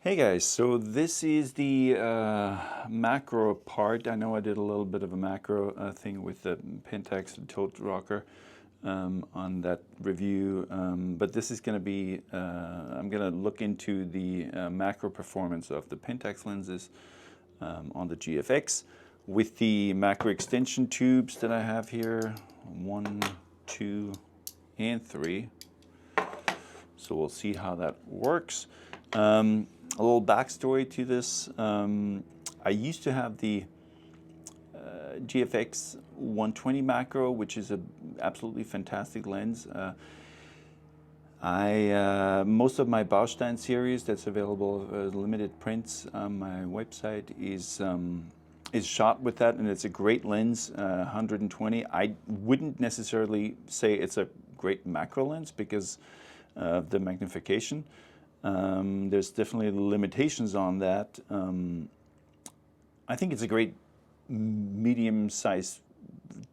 Hey guys, so this is the macro part. I know I did a little bit of a macro thing with the Pentax and Tote Rocker on that review, but this is going to be, I'm going to look into the macro performance of the Pentax lenses on the GFX with the macro extension tubes that I have here, 1, 2, and 3. So we'll see how that works. A little backstory to this. I used to have the GFX 120 macro, which is an absolutely fantastic lens. Most of my Baustein series that's available as limited prints on my website is shot with that, and it's a great lens, 120. I wouldn't necessarily say it's a great macro lens because of the magnification. There's definitely limitations on that. I think it's a great medium-sized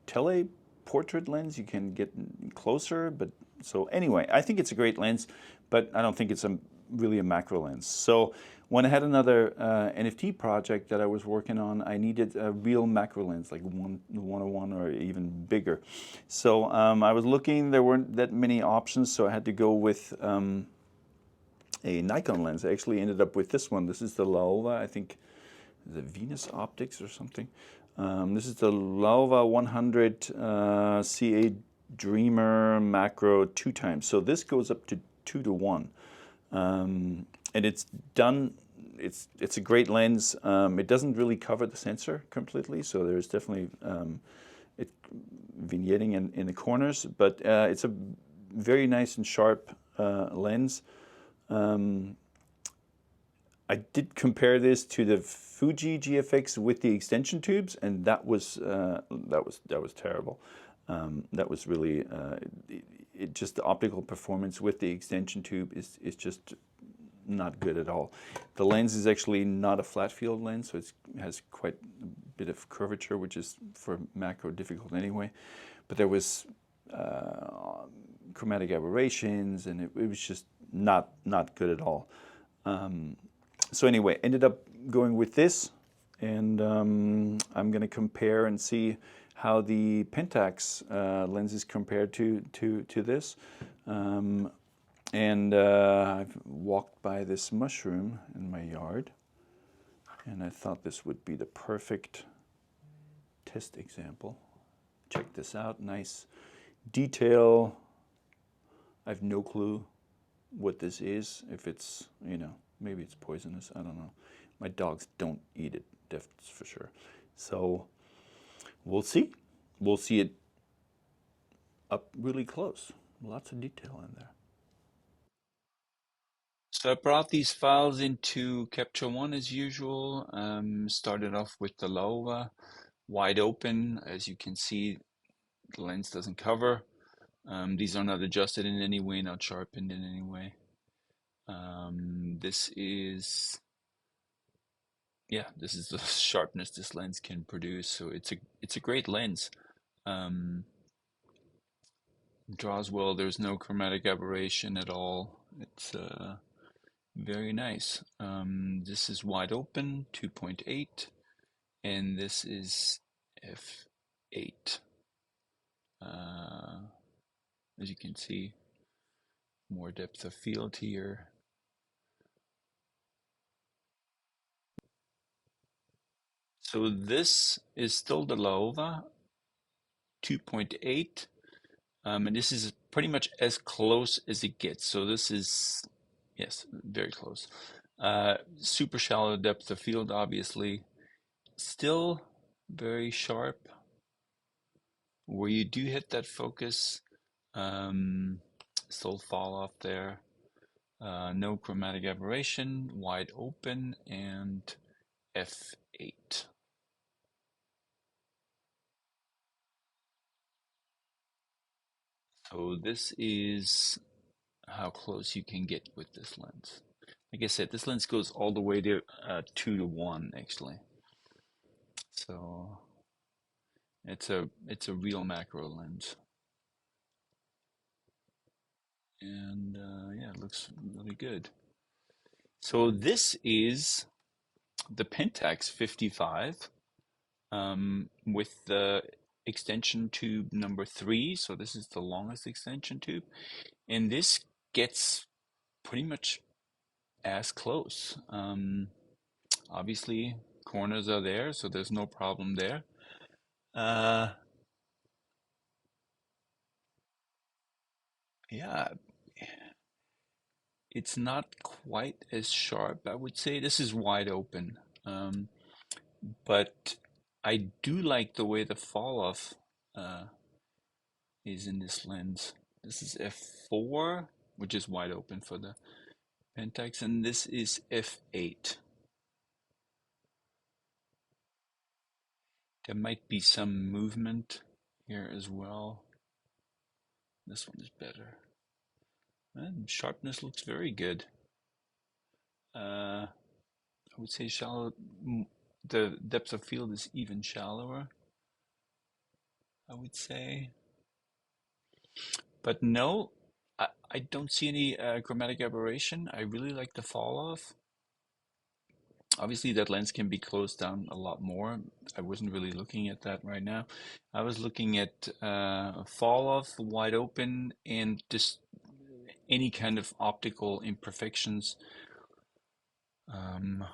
tele-portrait lens. You can get closer, but so anyway, I think it's a great lens, but I don't think it's really a macro lens. So when I had another NFT project that I was working on, I needed a real macro lens, like 101 or even bigger. So I was looking, there weren't that many options, so I had to go with a Nikon lens. I actually ended up with this one. This is the Laowa, I think the Venus Optics or something. This is the Laowa 100 CA Dreamer macro 2 times. So this goes up to 2 to 1. And it's done, it's a great lens. It doesn't really cover the sensor completely, so there's definitely vignetting in the corners, but it's a very nice and sharp lens. I did compare this to the Fuji GFX with the extension tubes, and that was terrible. That was really just the optical performance with the extension tube is just not good at all. The lens is actually not a flat field lens, so it has quite a bit of curvature, which is for macro difficult anyway. But there was chromatic aberrations, and it was just not good at all. So anyway, ended up going with this, and I'm going to compare and see how the Pentax lenses compare to this. I've walked by this mushroom in my yard, and I thought this would be the perfect test example. Check this out, nice detail. I have no clue what this is, if it's, maybe it's poisonous, I don't know. My dogs don't eat it, that's for sure. So we'll see. We'll see it up really close. Lots of detail in there. So I brought these files into Capture One as usual. Started off with the Laowa, wide open. As you can see, the lens doesn't cover. These are not adjusted in any way, not sharpened in any way. This is the sharpness this lens can produce. So it's a great lens. Draws well. There's no chromatic aberration at all. It's very nice. This is wide open, 2.8, and this is f8. As you can see, more depth of field here. So this is still the Laowa 2.8, and this is pretty much as close as it gets. So this is, yes, very close. Super shallow depth of field, obviously. Still very sharp. Where you do hit that focus, still fall off there. No chromatic aberration, wide open, and f8. So this is how close you can get with this lens. Like I said, this lens goes all the way to 2 to 1 actually. So it's a real macro lens. And yeah, it looks really good. So this is the Pentax 55 with the extension tube number 3. So this is the longest extension tube. And this gets pretty much as close. Obviously, corners are there, so there's no problem there. Uh, yeah, it's not quite as sharp, I would say. This is wide open. But I do like the way the fall off uh, is in this lens. This is f4, which is wide open for the Pentax, and this is f8. There might be some movement here as well. This one is better. And sharpness looks very good. I would say shallow. The depth of field is even shallower, I would say. But no, I don't see any chromatic aberration. I really like the fall off. Obviously, that lens can be closed down a lot more. I wasn't really looking at that right now. I was looking at fall off, wide open, and just any kind of optical imperfections. Um,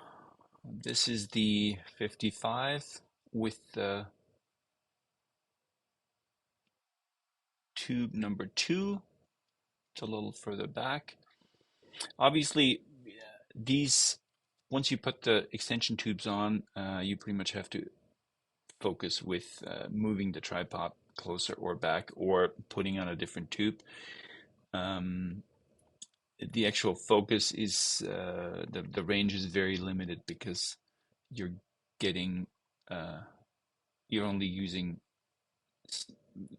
this is the 55 with the tube number 2. It's a little further back. Obviously, these once you put the extension tubes on, you pretty much have to focus with moving the tripod closer or back or putting on a different tube. Um, the actual focus is the range is very limited because you're getting you're only using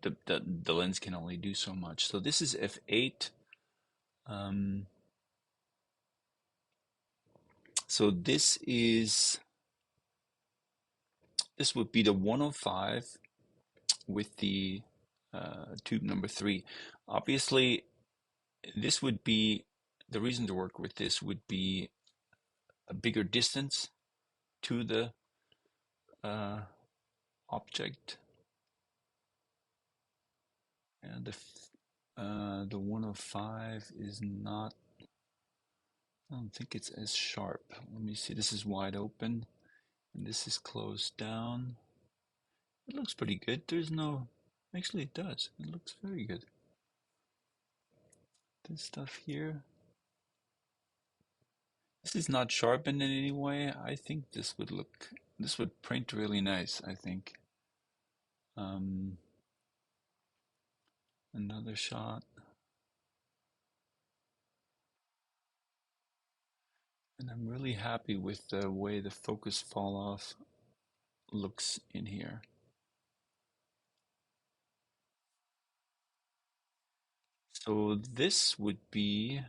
the lens can only do so much. So this is f8. Um, so this would be the 105 with the tube number 3. Obviously, this would be the reason to work with this would be a bigger distance to the uh, object, and the 105 is not. I don't think it's as sharp. Let me see. This is wide open, and this is closed down. It looks pretty good. There's no. Actually, it does. It looks very good. This stuff here. This is not sharpened in any way. I think this would print really nice, I think. Um, Another shot. And I'm really happy with the way the focus fall off looks in here. So this would be,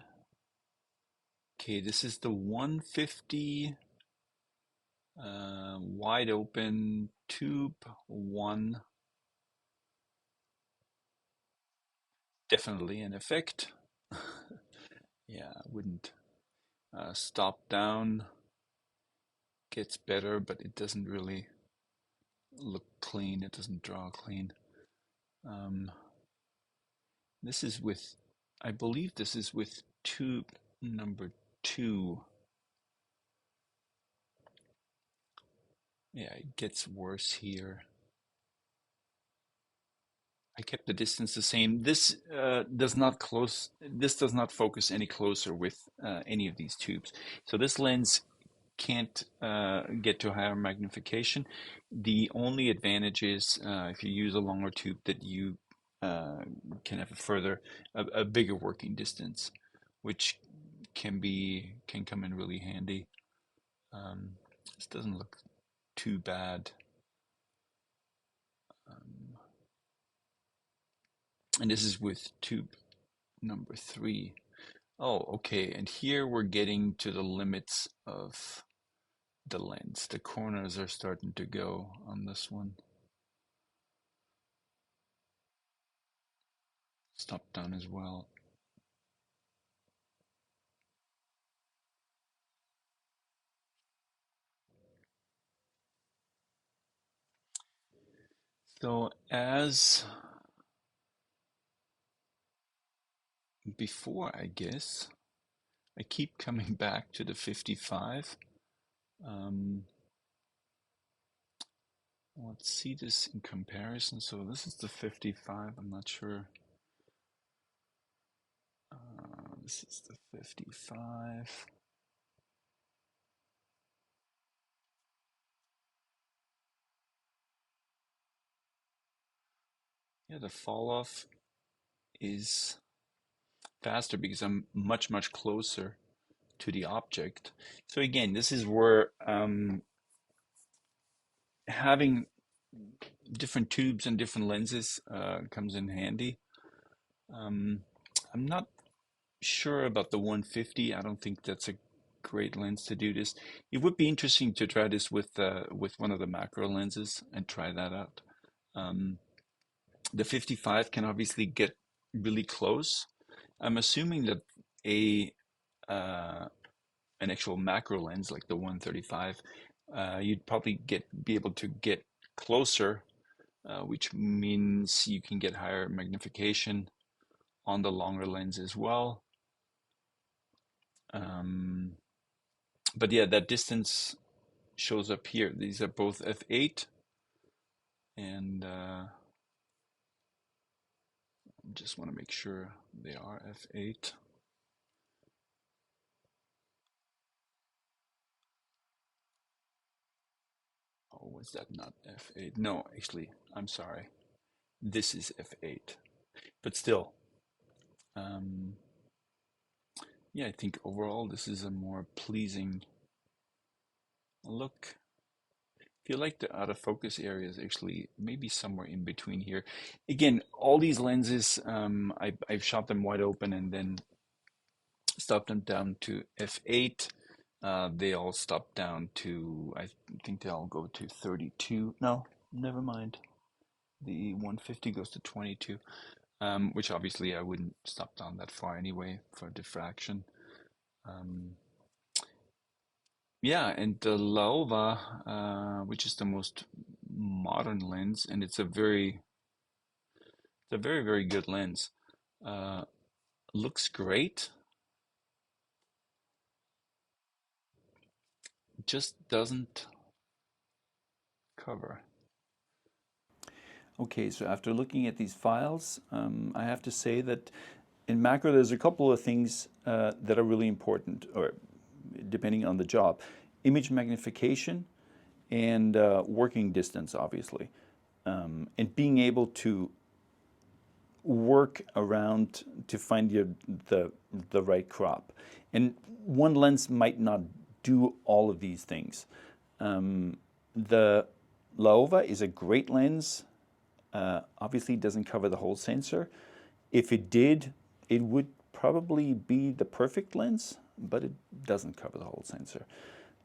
okay, this is the 150 wide open tube 1. Definitely an effect. Yeah, I wouldn't stop down. Gets better, but it doesn't really look clean. It doesn't draw clean. Um, this is with, I believe this is with tube number 2. Yeah, it gets worse here. I kept the distance the same. This does not focus any closer with any of these tubes. So this lens can't get to higher magnification. The only advantage is if you use a longer tube that you can have a bigger working distance, which can come in really handy. This doesn't look too bad. Um, and this is with tube number 3. Oh, okay. And here we're getting to the limits of the lens. The corners are starting to go on this one. Stop down as well. So as before, I guess, I keep coming back to the 55. Let's see this in comparison. So this is the 55. I'm not sure. This is the 55. Yeah, the fall off is faster because I'm much, much closer to the object. So again, this is where having different tubes and different lenses comes in handy. I'm not sure about the 150. I don't think that's a great lens to do this. It would be interesting to try this with one of the macro lenses and try that out. The 55 can obviously get really close. I'm assuming that a an actual macro lens like the 135, you'd probably be able to get closer, which means you can get higher magnification on the longer lens as well. But yeah, that distance shows up here. These are both f8, and just want to make sure they are f8. Oh, was that not f8? No, actually, I'm sorry. This is f8, but still, yeah, I think overall this is a more pleasing look. I feel like the out of focus area is actually maybe somewhere in between here. Again, all these lenses, I've shot them wide open and then stopped them down to f8. They all stop down to, I think they all go to 32. No, never mind. The 150 goes to 22, which obviously I wouldn't stop down that far anyway for diffraction. Yeah, and the Laowa, which is the most modern lens, and it's a very, very good lens. Uh, Looks great, just doesn't cover. Okay, so after looking at these files, I have to say that in macro there's a couple of things that are really important, or depending on the job. Image magnification and working distance, obviously. And being able to work around to find the right crop. And one lens might not do all of these things. The Laowa is a great lens. Obviously, it doesn't cover the whole sensor. If it did, it would probably be the perfect lens, but it doesn't cover the whole sensor.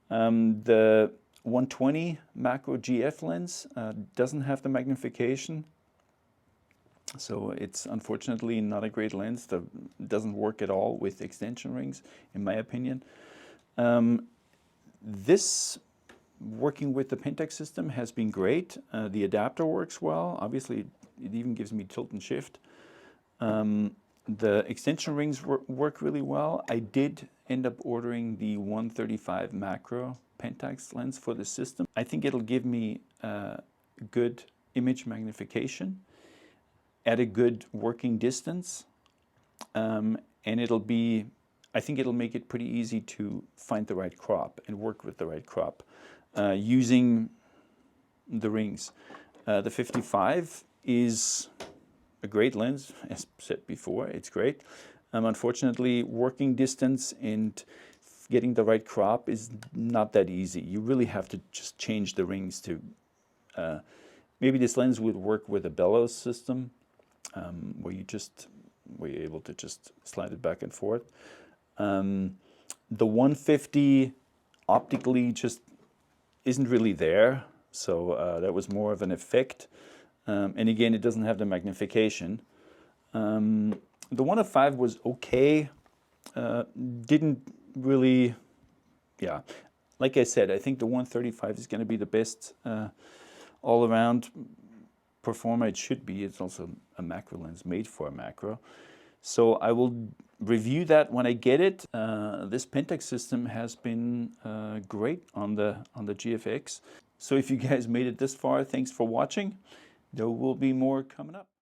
The 120 macro GF lens doesn't have the magnification, so it's unfortunately not a great lens. That doesn't work at all with extension rings, in my opinion. This working with the Pentax system has been great. The adapter works well. Obviously, it even gives me tilt and shift. The extension rings work really well. I did end up ordering the 135 macro Pentax lens for the system. I think it'll give me good image magnification at a good working distance, and I think it'll make it pretty easy to find the right crop and work with the right crop using the rings. The 55 is a great lens, as said before, it's great. Unfortunately, working distance and getting the right crop is not that easy. You really have to just change the rings to, maybe this lens would work with a bellows system, where you're able to just slide it back and forth. The 150 optically just isn't really there, so that was more of an effect. And again, it doesn't have the magnification. The 105 was okay. Didn't really, yeah. Like I said, I think the 135 is going to be the best all around. performer it should be. It's also a macro lens made for a macro. So I will review that when I get it. This Pentax system has been great on the GFX. So if you guys made it this far, thanks for watching. There will be more coming up.